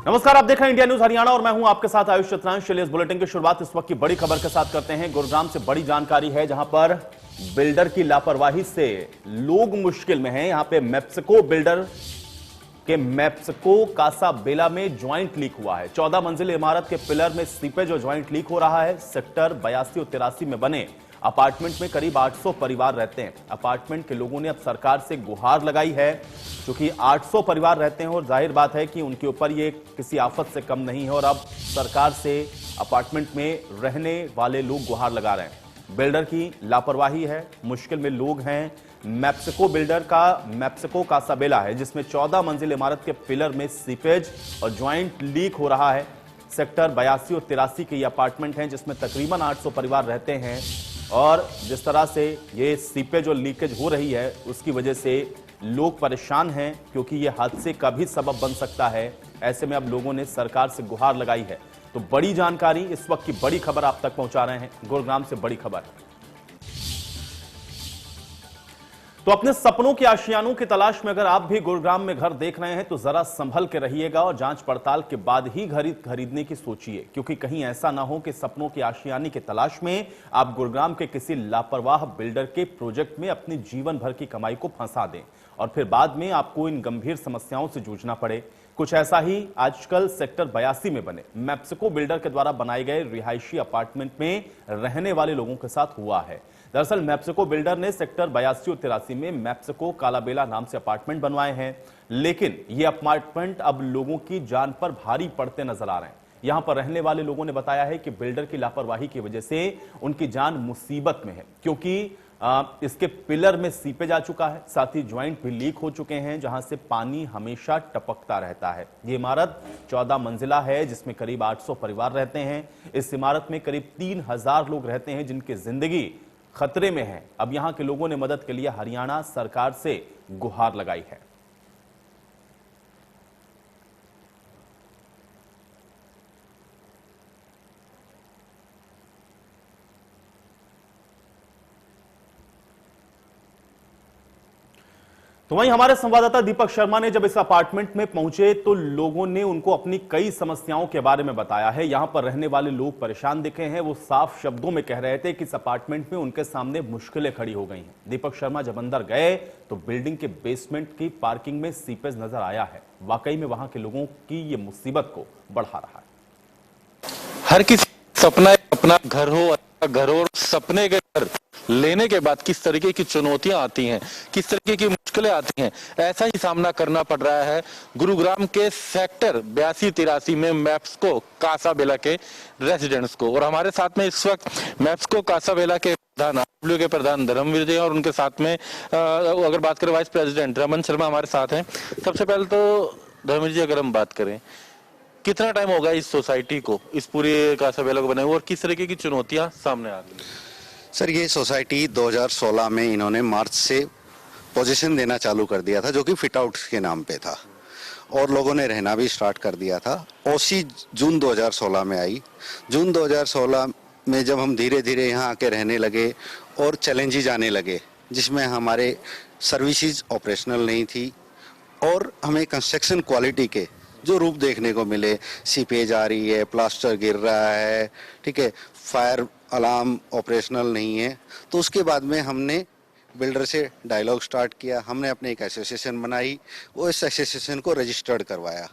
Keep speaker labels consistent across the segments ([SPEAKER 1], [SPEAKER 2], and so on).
[SPEAKER 1] नमस्कार, आप देख रहे हैं इंडिया न्यूज हरियाणा और मैं हूं आपके साथ आयुष चतुर्वेदी। चलिए इस बुलेटिन की शुरुआत इस वक्त की बड़ी खबर के साथ करते हैं। गुरुग्राम से बड़ी जानकारी है, जहां पर बिल्डर की लापरवाही से लोग मुश्किल में हैं। यहां पे मैप्सिको बिल्डर के मैप्सिको कासा बेला में ज्वाइंट लीक हुआ है। 14 मंजिल इमारत के पिलर में सीपेज और ज्वाइंट लीक हो रहा है। सेक्टर 82 और 83 में बने अपार्टमेंट में करीब 800 परिवार रहते हैं। अपार्टमेंट के लोगों ने अब सरकार से गुहार लगाई है, क्योंकि 800 परिवार रहते हैं और जाहिर बात है कि उनके ऊपर ये किसी आफत से कम नहीं है और अब सरकार से अपार्टमेंट में रहने वाले लोग गुहार लगा रहे हैं। बिल्डर की लापरवाही है, मुश्किल में लोग हैं। मैप्सिको बिल्डर का मैप्सिको कासाबेला है, जिसमें 14 मंजिल इमारत के पिलर में सीपेज और ज्वाइंट लीक हो रहा है। सेक्टर 82 और 83 के ये अपार्टमेंट हैं, जिसमें तकरीबन 800 परिवार रहते हैं और जिस तरह से ये सीपेज और लीकेज हो रही है, उसकी वजह से लोग परेशान हैं, क्योंकि ये हादसे का भी सबब बन सकता है। ऐसे में अब लोगों ने सरकार से गुहार लगाई है। तो बड़ी जानकारी, इस वक्त की बड़ी खबर आप तक पहुंचा रहे हैं, गुरुग्राम से बड़ी खबर। तो अपने सपनों के आशियानों की तलाश में अगर आप भी गुरुग्राम में घर देख रहे हैं तो जरा संभल के रहिएगा और जांच पड़ताल के बाद ही घर खरीदने की सोचिए, क्योंकि कहीं ऐसा ना हो कि सपनों की आशियाने की तलाश में आप गुरुग्राम के किसी लापरवाह बिल्डर के प्रोजेक्ट में अपनी जीवन भर की कमाई को फंसा दें और फिर बाद में आपको इन गंभीर समस्याओं से जूझना पड़े। कुछ ऐसा ही आजकल सेक्टर 82 में बने मैप्सिको बिल्डर के द्वारा बनाए गए रिहायशी अपार्टमेंट में रहने वाले लोगों के साथ हुआ है। दरअसल मैप्सिको बिल्डर ने सेक्टर 82 और 83 में मैप्सिको कालाबेला नाम से अपार्टमेंट बनवाए हैं, लेकिन ये अपार्टमेंट अब लोगों की जान पर भारी पड़ते नजर आ रहे हैं। यहां पर रहने वाले लोगों ने बताया है कि बिल्डर की लापरवाही की वजह से उनकी जान मुसीबत में है, क्योंकि इसके पिलर में सीपेज आ चुका है, साथ ही ज्वाइंट भी लीक हो चुके हैं, जहां से पानी हमेशा टपकता रहता है। ये इमारत 14 मंजिला है, जिसमें करीब 800 परिवार रहते हैं। इस इमारत में करीब 3000 लोग रहते हैं, जिनकी जिंदगी खतरे में है। अब यहां के लोगों ने मदद के लिए हरियाणा सरकार से गुहार लगाई है। तो वहीं हमारे संवाददाता दीपक शर्मा ने जब इस अपार्टमेंट में पहुंचे तो लोगों ने उनको अपनी कई समस्याओं के बारे में बताया है। यहां पर रहने वाले लोग परेशान दिखे हैं। वो साफ शब्दों में कह रहे थे कि इस अपार्टमेंट में उनके सामने मुश्किलें खड़ी हो गई हैं। दीपक शर्मा जब अंदर गए तो बिल्डिंग के बेसमेंट की पार्किंग में सीपेज नजर आया है। वाकई में वहां के लोगों की ये मुसीबत को बढ़ा रहा है।
[SPEAKER 2] हर किसी सपना अपना घर हो, घर और सपने के घर लेने के बाद किस तरीके की चुनौतियां आती हैं, किस तरीके की मुश्किलें आती हैं, ऐसा ही सामना करना पड़ रहा है गुरुग्राम के सेक्टर 82-83 में मैप्सिको कासाबेला के रेजिडेंट्स को। और हमारे साथ में इस वक्त मैप्सिको कासाबेला के प्रधान धर्मवीर जी और उनके साथ में अगर बात करें वाइस प्रेसिडेंट रमन शर्मा हमारे साथ हैं। सबसे पहले तो धर्मवीर जी, अगर हम बात करें, कितना टाइम होगा इस सोसाइटी को, इस पूरे कासाबेला को बने हुए, और किस तरीके की चुनौतियां सामने आ रही है?
[SPEAKER 3] सर, ये सोसाइटी 2016 में इन्होंने मार्च से पोजीशन देना चालू कर दिया था, जो कि फिट आउट के नाम पे था, और लोगों ने रहना भी स्टार्ट कर दिया था। ओसी जून 2016 में आई। जून 2016 में जब हम धीरे धीरे यहाँ आके रहने लगे और चैलेंजेस आने लगे, जिसमें हमारे सर्विसेज ऑपरेशनल नहीं थी और हमें कंस्ट्रक्शन क्वालिटी के जो रूप देखने को मिले, सीपेज आ रही है, प्लास्टर गिर रहा है, ठीक है, फायर अलार्म ऑपरेशनल नहीं है, तो उसके बाद में हमने बिल्डर से डायलॉग स्टार्ट किया। हमने अपने एक एसोसिएशन बनाई, वो इस एसोसिएशन को रजिस्टर्ड करवाया।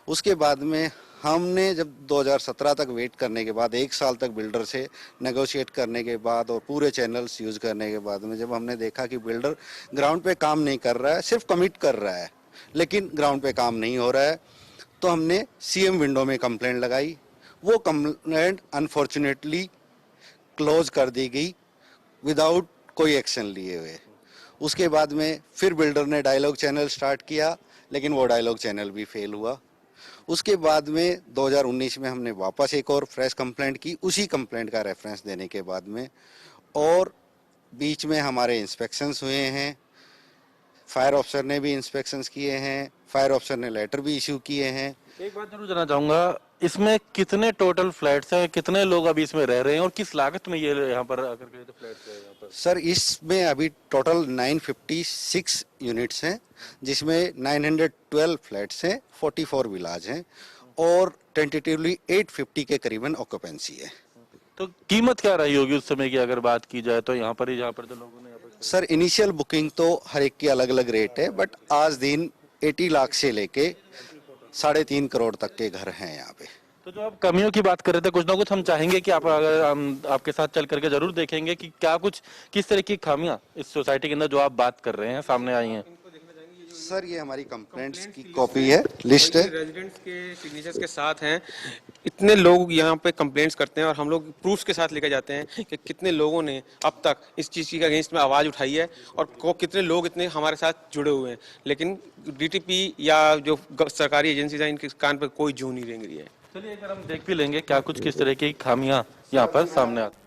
[SPEAKER 3] उसके बाद में हमने जब 2017 तक वेट करने के बाद, 1 साल तक बिल्डर से नेगोशिएट करने के बाद और पूरे चैनल्स यूज़ करने के बाद में जब हमने देखा कि बिल्डर ग्राउंड पे काम नहीं कर रहा है, सिर्फ कमिट कर रहा है लेकिन ग्राउंड पे काम नहीं हो रहा है, तो हमने सीएम विंडो में कंप्लेंट लगाई। वो कंप्लेंट अनफॉर्चुनेटली क्लोज कर दी गई विदाउट कोई एक्शन लिए हुए। उसके बाद में फिर बिल्डर ने डायलॉग चैनल स्टार्ट किया, लेकिन वो डायलॉग चैनल भी फेल हुआ। उसके बाद में 2019 में हमने वापस एक और फ्रेश कंप्लेंट की, उसी कंप्लेंट का रेफरेंस देने के बाद में, और बीच में हमारे इंस्पेक्शंस हुए हैं। फायर ऑफिसर ने भी इंस्पेक्शंस किए हैं, फायर ऑफिसर ने लेटर भी इशू किए हैं।
[SPEAKER 2] एक बात जरूर जानना चाहूंगा, इसमें कितने टोटल फ्लैट्स हैं, कितने लोग अभी इसमें रह रहे हैं और किस लागत में ये यहाँ पर आकर के तो फ्लैट्स है यहाँ पर?
[SPEAKER 3] सर, इसमें अभी टोटल 956 यूनिट्स हैं, जिसमें 912 फ्लैट्स हैं, 44 विलाज हैं और टेंटेटिवली 850 के करीबन ऑक्यूपेंसी है।
[SPEAKER 2] तो कीमत क्या रही होगी उस समय की अगर बात की जाए तो यहाँ पर ही जहाँ पर जो लोगों ने
[SPEAKER 3] सर इनिशियल बुकिंग तो हर एक की अलग अलग रेट है, बट आज दिन 80 लाख से लेके 3.5 करोड़ तक के घर हैं यहाँ पे।
[SPEAKER 2] तो जो आप कमियों की बात कर रहे थे, कुछ ना कुछ हम चाहेंगे कि आप अगर हम आपके साथ चल करके जरूर देखेंगे कि क्या कुछ किस तरह की खामियां इस सोसाइटी के अंदर जो आप बात कर रहे हैं सामने आई हैं।
[SPEAKER 3] सर ये हमारी कंप्लेंट्स की कॉपी है, लिस्ट है,
[SPEAKER 4] रेजिडेंट्स के सिग्नेचर्स के साथ हैं। इतने लोग यहाँ पे कंप्लेंट्स करते हैं और हम लोग प्रूफ्स के साथ लेकर जाते हैं कि कितने लोगों ने अब तक इस चीज़ की अगेंस्ट में आवाज़ उठाई है और कितने लोग इतने हमारे साथ जुड़े हुए हैं, लेकिन डीटीपी या जो सरकारी एजेंसीज हैं इनके कान पर कोई जू नहीं रेंग रही है।
[SPEAKER 2] चलिए अगर हम देख भी लेंगे क्या कुछ किस तरह की खामियां यहाँ पर सामने आती।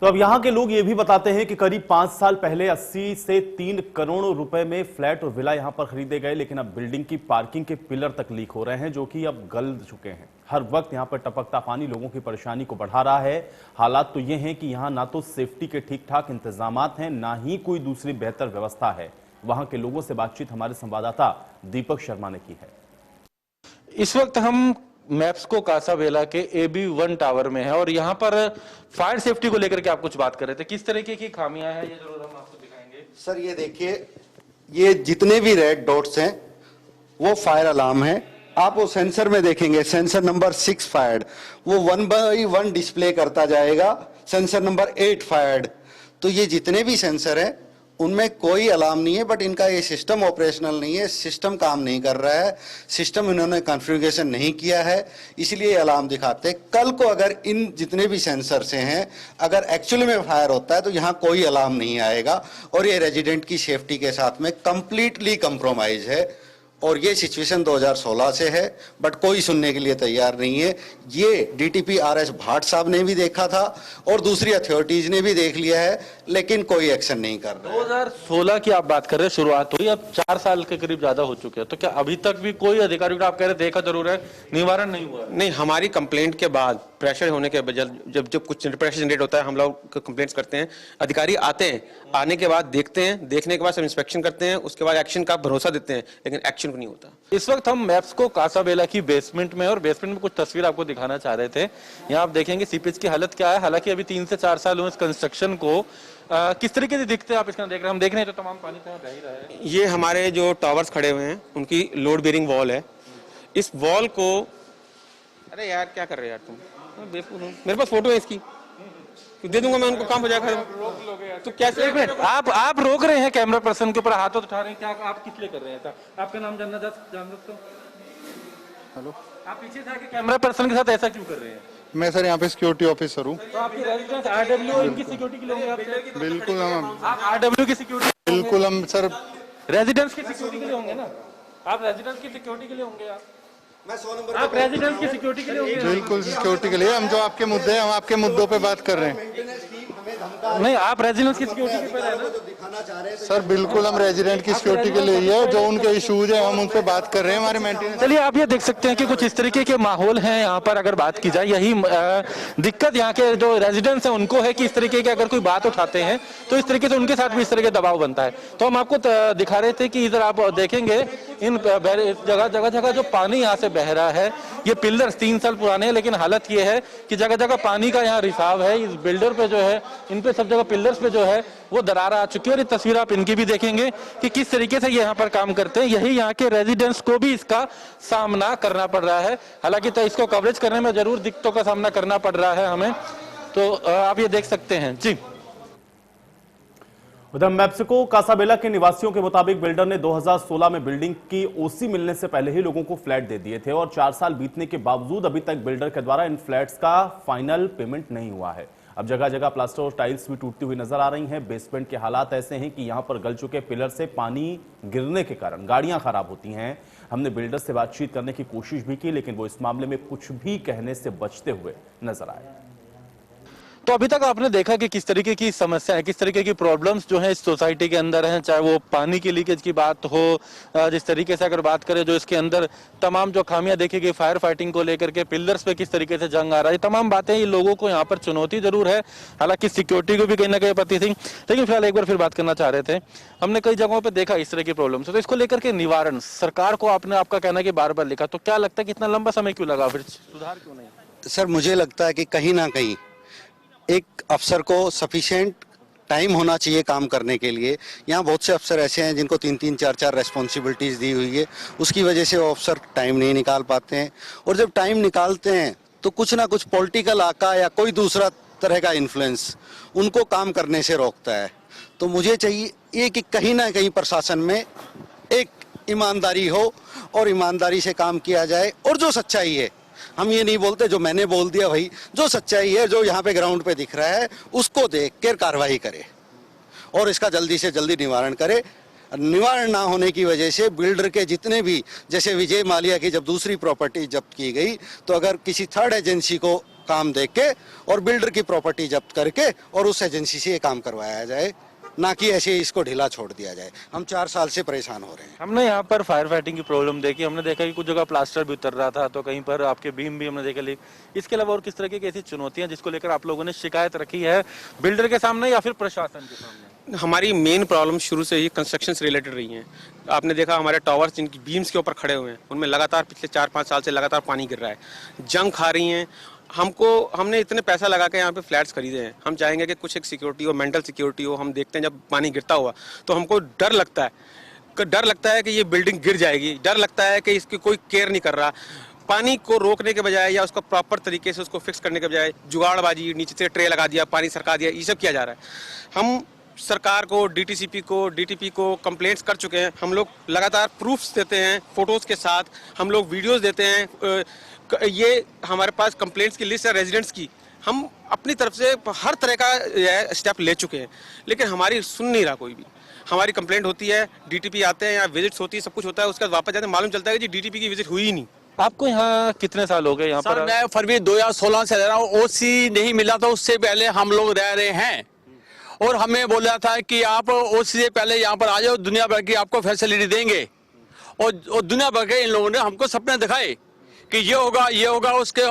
[SPEAKER 1] तो अब यहां के लोग ये भी बताते हैं कि करीब 5 साल पहले 80 से 3 करोड़ रुपए में फ्लैट और विला यहां पर खरीदे गए, लेकिन अब बिल्डिंग की पार्किंग के पिलर तक लीक हो रहे हैं जो कि अब गल चुके हैं। हर वक्त यहां पर टपकता पानी लोगों की परेशानी को बढ़ा रहा है। हालात तो ये हैं कि यहां ना तो सेफ्टी के ठीक ठाक इंतजामात हैं, ना ही कोई दूसरी बेहतर व्यवस्था है। वहां के लोगों से बातचीत हमारे संवाददाता दीपक शर्मा ने की है।
[SPEAKER 2] इस वक्त हम मैप्सको कासाबेला के AB1 टावर में है और यहाँ पर फायर सेफ्टी को लेकर के आप कुछ बात कर रहे थे, किस तरीके की खामियां हैं ये जरूर हम आपको दिखाएंगे।
[SPEAKER 3] सर ये देखिए, ये जितने भी रेड डॉट्स हैं वो फायर अलार्म है। आप वो सेंसर में देखेंगे, सेंसर नंबर 6 फायर्ड, वो 1 by 1 डिस्प्ले करता जाएगा, सेंसर नंबर 8 फायर्ड। तो ये जितने भी सेंसर हैं उनमें कोई अलार्म नहीं है, बट इनका ये सिस्टम ऑपरेशनल नहीं है, सिस्टम काम नहीं कर रहा है, सिस्टम इन्होंने कॉन्फ़िगरेशन नहीं किया है, इसलिए ये अलार्म दिखाते हैं। कल को अगर इन जितने भी सेंसर से हैं अगर एक्चुअली में फायर होता है तो यहाँ कोई अलार्म नहीं आएगा और ये रेजिडेंट की सेफ्टी के साथ में कंप्लीटली कंप्रोमाइज है। और ये सिचुएशन 2016 से है, बट कोई सुनने के लिए तैयार नहीं है। ये DTP RS भाट साहब ने भी देखा था और दूसरी अथॉरिटीज ने भी देख लिया है, लेकिन कोई एक्शन नहीं कर रहा है।
[SPEAKER 2] 2016 की आप बात कर रहे हैं, शुरुआत हुई, अब 4 साल के करीब ज्यादा हो चुके हैं, तो क्या अभी तक भी कोई अधिकारी, आप कह रहे देखा जरूर है, निवारण नहीं हुआ?
[SPEAKER 4] नहीं, हमारी कंप्लेंट के बाद प्रेशर होने के बजाय जब कुछ प्रेशर जनरेट होता है हम लोग कंप्लेंट्स करते हैं, अधिकारी आते हैं, आने के बाद देखते हैं, देखने के बाद सब इंस्पेक्शन करते हैं, उसके बाद एक्शन का भरोसा देते हैं, लेकिन एक्शन नहीं होता।
[SPEAKER 2] इस वक्त हम मैप्सको कासाबेला की बेसमेंट में और बेसमेंट में कुछ तस्वीर आपको दिखाना चाह रहे थे। यहाँ आप देखेंगे सीपेज की हालत क्या है। हालांकि अभी 3 से 4 साल हुए इस कंस्ट्रक्शन को, किस तरीके से दिखते हैं आप इसका देख रहे हैं? हम देख रहे हैं तो तमाम पानी तो बह ही रहा है।
[SPEAKER 4] ये हमारे जो टावर्स खड़े हुए हैं उनकी लोड बेरिंग वॉल है। इस वॉल को, अरे यार क्या कर रहे हैं यार तुम, मेरे पास फोटो है इसकी, दे दूंगा मैं, उनको काम हो जाएगा। तो कैसे
[SPEAKER 2] आप रोक रहे हैं कैमरा पर्सन के ऊपर हाथ उठा रहे हैं, क्या आप किस लिए कर रहे हैं? आपका नाम जान सकता हूं?
[SPEAKER 5] हेलो,
[SPEAKER 2] आप पीछे से आके कैमरा पर्सन के साथ ऐसा क्यों कर रहे हैं?
[SPEAKER 5] मैं सर यहाँ पे सिक्योरिटी ऑफिसर हूँ।
[SPEAKER 2] तो आपकी रेजिडेंस RW इनकी सिक्योरिटी के लिए होंगे आप?
[SPEAKER 5] बिल्कुल
[SPEAKER 2] आप RW की सिक्योरिटी,
[SPEAKER 5] बिल्कुल हम सर
[SPEAKER 2] रेजिडेंस की सिक्योरिटी के लिए होंगे ना? आप रेजिडेंस की सिक्योरिटी के लिए होंगे, आप रेजिडेंस की सिक्योरिटी के लिए होंगे।
[SPEAKER 5] बिल्कुल सिक्योरिटी के लिए, हम जो आपके मुद्दे हैं हम आपके मुद्दों पे बात कर रहे हैं।
[SPEAKER 2] नहीं, आप रेजिडेंस की सिक्योरिटी के लिए है ना?
[SPEAKER 5] सर बिल्कुल हम रेजिडेंट की सिक्योरिटी के लिए ही है, जो उनके इश्यूज है हम उन पे बात कर रहे हैं, हमारे मेंटेनेंस।
[SPEAKER 2] चलिए आप ये देख सकते हैं कि कुछ इस तरीके के माहौल हैं यहाँ पर। अगर बात की जाए, यही दिक्कत यहाँ के जो रेजिडेंट्स हैं उनको है कि इस तरीके के अगर कोई बात उठाते हैं तो इस तरीके से उनके साथ भी इस तरह के दबाव बनता है। तो हम आपको दिखा रहे थे कि इधर आप देखेंगे इन जगह जगह जो पानी यहाँ से बह रहा है, ये पिलर्स 3 साल पुराने हैं, लेकिन हालत ये है कि जगह जगह पानी का यहाँ रिसाव है। इस बिल्डर पे जो है, इन पे सब जगह पिलर्स पे जो है वो दरार आ चुकी है। और ये तस्वीर आप इनकी भी देखेंगे कि किस तरीके से ये यहाँ पर काम करते हैं। यही यहाँ के रेजिडेंट्स को भी इसका सामना करना पड़ रहा है। हालांकि तो इसको कवरेज करने में जरूर दिक्कतों का सामना करना पड़ रहा है हमें, तो आप ये देख सकते हैं जी।
[SPEAKER 1] उधर मैप्सको कासाबेला के निवासियों के मुताबिक बिल्डर ने 2016 में बिल्डिंग की OC मिलने से पहले ही लोगों को फ्लैट दे दिए थे और 4 साल बीतने के बावजूद अभी तक बिल्डर के द्वारा इन फ्लैट्स का फाइनल पेमेंट नहीं हुआ है। अब जगह जगह प्लास्टर और टाइल्स भी टूटती हुई नजर आ रही हैं। बेसमेंट के हालात ऐसे हैं कि यहां पर गल चुके पिलर से पानी गिरने के कारण गाड़ियां खराब होती हैं। हमने बिल्डर से बातचीत करने की कोशिश भी की, लेकिन वो इस मामले में कुछ भी कहने से बचते हुए नजर आए।
[SPEAKER 2] तो अभी तक आपने देखा कि किस तरीके की समस्या है, किस तरीके की प्रॉब्लम्स जो है इस सोसाइटी के अंदर हैं, चाहे वो पानी की लीकेज की बात हो, जिस तरीके से अगर बात करें जो इसके अंदर तमाम जो खामियां देखी गई फायर फाइटिंग को लेकर के, पिलर्स पे किस तरीके से जंग आ रहा है, तमाम बातें ये लोगों को यहाँ पर चुनौती जरूर है। हालांकि सिक्योरिटी को भी कहीं ना कहीं पति थी, लेकिन फिलहाल एक बार फिर बात करना चाह रहे थे। हमने कई जगहों पर देखा इस तरह की प्रॉब्लम्स, तो इसको लेकर के निवारण सरकार को आपने आपका कहना है कि बार बार लिखा, तो क्या लगता है कि इतना लंबा समय क्यों लगा, फिर सुधार क्यों नहीं?
[SPEAKER 3] सर मुझे लगता है कि कहीं ना कहीं एक अफसर को सफिशिएंट टाइम होना चाहिए काम करने के लिए। यहाँ बहुत से अफसर ऐसे हैं जिनको 3-3, 4-4 रेस्पॉन्सिबिलिटीज़ दी हुई है, उसकी वजह से वो अफसर टाइम नहीं निकाल पाते हैं। और जब टाइम निकालते हैं तो कुछ ना कुछ पॉलिटिकल आका या कोई दूसरा तरह का इन्फ्लुएंस उनको काम करने से रोकता है। तो मुझे चाहिए कि कहीं ना कहीं प्रशासन में एक ईमानदारी हो और ईमानदारी से काम किया जाए। और जो सच्चाई है, हम ये नहीं बोलते जो मैंने बोल दिया भाई, जो सच्चाई है, जो यहाँ पे ग्राउंड पे दिख रहा है, उसको देख कर कार्रवाई करे और इसका जल्दी से जल्दी निवारण करे। निवारण ना होने की वजह से बिल्डर के जितने भी, जैसे विजय माल्या की जब दूसरी प्रॉपर्टी जब्त की गई, तो अगर किसी थर्ड एजेंसी को काम देख के और बिल्डर की प्रॉपर्टी जब्त करके और उस एजेंसी से ये काम करवाया जाए, ना कि ऐसे इसको ढीला छोड़ दिया जाए। हम 4 साल से परेशान हो रहे हैं।
[SPEAKER 2] हमने यहाँ पर फायर फाइटिंग की प्रॉब्लम देखी, हमने देखा कि कुछ जगह प्लास्टर भी उतर रहा था, तो कहीं पर आपके बीम भी हमने देखे लीक। इसके अलावा और किस तरह की ऐसी चुनौतियां जिसको लेकर आप लोगों ने शिकायत रखी है बिल्डर के सामने या फिर प्रशासन के सामने?
[SPEAKER 4] हमारी मेन प्रॉब्लम शुरू से ही कंस्ट्रक्शन से रिलेटेड रही है। आपने देखा हमारे टावर्स जिनकी बीम्स के ऊपर खड़े हुए हैं, उनमें लगातार पिछले 4-5 साल से लगातार पानी गिर रहा है, जंग खा रही हैं। हमने इतने पैसा लगा के यहाँ पे फ्लैट्स खरीदे हैं, हम चाहेंगे कि कुछ एक सिक्योरिटी हो, मेंटल सिक्योरिटी हो। हम देखते हैं जब पानी गिरता हुआ तो हमको डर लगता है कि ये बिल्डिंग गिर जाएगी, डर लगता है कि इसकी कोई केयर नहीं कर रहा। पानी को रोकने के बजाय या उसको प्रॉपर तरीके से उसको फिक्स करने के बजाय जुगाड़बाजी, नीचे से ट्रे लगा दिया, पानी सरका दिया, ये सब किया जा रहा है। हम सरकार को, डीटीसीपी को, डीटीपी को कंप्लेंट्स कर चुके हैं। हम लोग लगातार प्रूफ्स देते हैं फोटोज़ के साथ, हम लोग वीडियोस देते हैं। ये हमारे पास कंप्लेंट्स की लिस्ट है रेजिडेंट्स की। हम अपनी तरफ से हर तरह का स्टेप ले चुके हैं, लेकिन हमारी सुन नहीं रहा कोई भी। हमारी कंप्लेंट होती है, डीटीपी आते हैं, यहाँ विजिट्स होती है, सब कुछ होता है, उसके बाद वापस जाते हैं, मालूम चलता है कि जी डीटीपी की विजिट हुई ही नहीं।
[SPEAKER 2] आपको यहाँ कितने साल हो गए? यहाँ पर
[SPEAKER 6] मैं फरवरी 2016 से रह रहा हूँ। ओसी नहीं मिला था, उससे पहले हम लोग रह रहे हैं और हमें बोला था कि आप ओसी से पहले यहाँ पर आ जाओ, दुनिया भर की आपको फैसिलिटी देंगे। और दुनिया भर के इन लोगों ने हमको सपने दिखाए कि ये होगा। उसके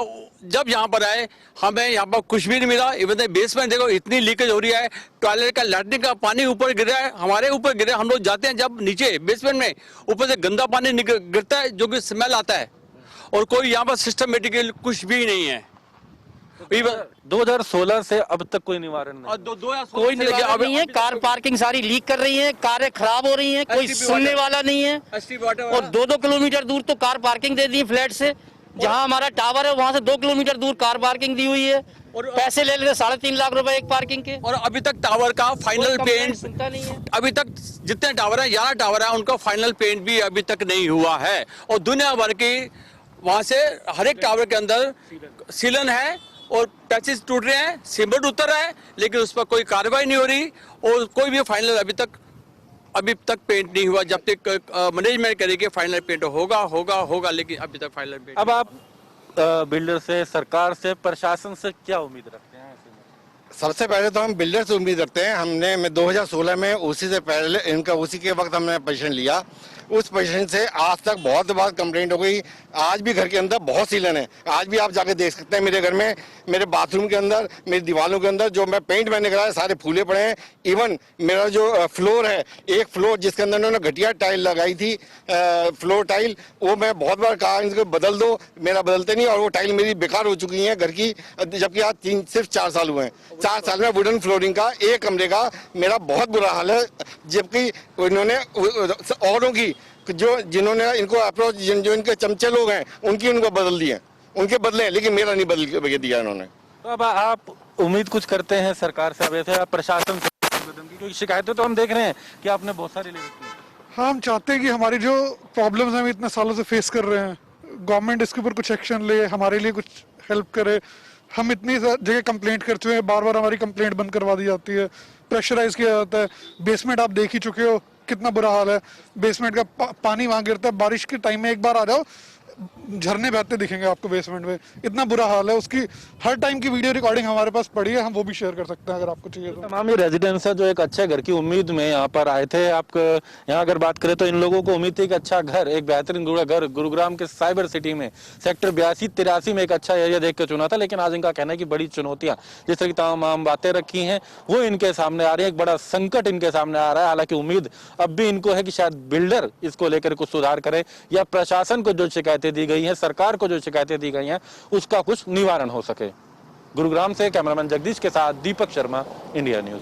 [SPEAKER 6] जब यहाँ पर आए हमें यहाँ पर कुछ भी नहीं मिला। इवन बेसमेंट देखो इतनी लीकेज हो रही है, टॉयलेट का लैट्रिन का पानी ऊपर गिर रहा है, हमारे ऊपर गिर रहा है। हम लोग जाते हैं जब नीचे बेसमेंट में, ऊपर से गंदा पानी गिरता है जो कि स्मेल आता है, और कोई यहाँ पर सिस्टमेटिकली कुछ भी नहीं है।
[SPEAKER 2] 2016 से अब तक कोई निवारण नहीं,
[SPEAKER 7] कोई निवारण नहीं है। कार पार्किंग सारी लीक कर रही है, कारें खराब हो रही हैं, कोई सुनने वाला नहीं है। और 2-2 किलोमीटर दूर तो कार पार्किंग दे दी फ्लैट से। जहां हमारा टावर है वहां से 2 किलोमीटर दूर कार पार्किंग दी हुई है, और पैसे ले लेते 3.5 लाख रुपए एक पार्किंग के।
[SPEAKER 6] और अभी तक टावर का फाइनल पेंट
[SPEAKER 7] सुनता नहीं है।
[SPEAKER 6] अभी तक जितने टावर है, 11 टावर है, उनका फाइनल पेंट भी अभी तक नहीं हुआ है। और दुनिया भर की वहां से हर एक टावर के अंदर सीलन है और पैचेस टूट रहे हैं, सीमेंट उतर रहा है, लेकिन उस पर कोई कार्रवाई नहीं हो रही और कोई भी फाइनल अभी तक पेंट नहीं हुआ। जब तक मैनेजमेंट करेगी फाइनल पेंट होगा, लेकिन अभी तक फाइनल पेंट।
[SPEAKER 2] अब आप बिल्डर से, सरकार से, प्रशासन से क्या उम्मीद रखते हैं?
[SPEAKER 5] सबसे पहले तो हम बिल्डर से उम्मीद रखते हैं। मैं 2016 में उसी से पहले उसी के वक्त हमने पोजीशन लिया। उस पोजीशन से आज तक बहुत बार कंप्लेंट हो गई। आज भी घर के अंदर बहुत सीलन है, आज भी आप जाके देख सकते हैं मेरे घर में, मेरे बाथरूम के अंदर, मेरी दीवारों के अंदर जो पेंट मैंने कराया सारे फूले पड़े हैं। इवन मेरा जो फ्लोर है, एक फ्लोर जिसके अंदर उन्होंने घटिया टाइल लगाई थी, फ्लोर टाइल, वो मैं बहुत बार कहा इनको बदल दो, मेरा बदलते नहीं, और वो टाइल मेरी बेकार हो चुकी है घर की, जबकि आज सिर्फ 4 साल हुए हैं। 4 साल में वुडन फ्लोरिंग का एक कमरे का मेरा बहुत बुरा हाल है, जबकि उन्होंने औरों की जिन्होंने इनको अप्रोच, जो इनके चमचे लोग हैं उनकी उनको बदल दिए, उनके बदले, लेकिन मेरा नहीं बदल दिया इन्होंने।
[SPEAKER 2] तो अब आप उम्मीद कुछ करते हैं सरकार से, अब ऐसे प्रशासन से? क्योंकि शिकायतें तो हम देख रहे हैं कि आपने बहुत सारी ले रखी हैं।
[SPEAKER 8] हाँ, हम चाहते हैं कि हमारी जो प्रॉब्लम्स हम इतने सालों से फेस कर रहे हैं, गवर्नमेंट इसके ऊपर कुछ एक्शन ले, हमारे लिए कुछ हेल्प करे। हम इतनी जगह कंप्लेंट कर चुके हैं, बार बार हमारी कंप्लेंट बंद करवा दी जाती है, प्रेशराइज किया जाता है। बेसमेंट आप देख ही चुके हो कितना बुरा हाल है, बेसमेंट का पानी वहां गिरता है। बारिश के टाइम में एक बार आ जाओ, झरने बहते दिखेंगे आपको बेसमेंट में, इतना बुरा हाल है। उसकी हर टाइम की वीडियो रिकॉर्डिंग हमारे पास पड़ी है, हम वो भी शेयर कर सकते हैं अगर आपको चाहिए तो।
[SPEAKER 2] तमाम ये रेजिडेंट्स है जो एक अच्छे घर की उम्मीद में यहाँ पर आए थे। आप यहाँ अगर बात करें तो इन लोगों को उम्मीद थी कि अच्छा घर, एक बेहतरीन घर गुरुग्राम के साइबर सिटी में सेक्टर 82-83 में एक अच्छा एरिया देख कर चुना था, लेकिन आज इनका कहना है कि बड़ी चुनौतियां जिस तरह की तमाम बातें रखी हैं वो इनके सामने आ रही है, एक बड़ा संकट इनके सामने आ रहा है। हालांकि उम्मीद अब भी इनको है कि शायद बिल्डर इसको लेकर कुछ सुधार करे या प्रशासन को जो शिकायतें दी गई हैं, सरकार को जो शिकायतें दी गई हैं, उसका कुछ निवारण हो सके। गुरुग्राम से कैमरामैन जगदीश के साथ दीपक शर्मा, इंडिया न्यूज।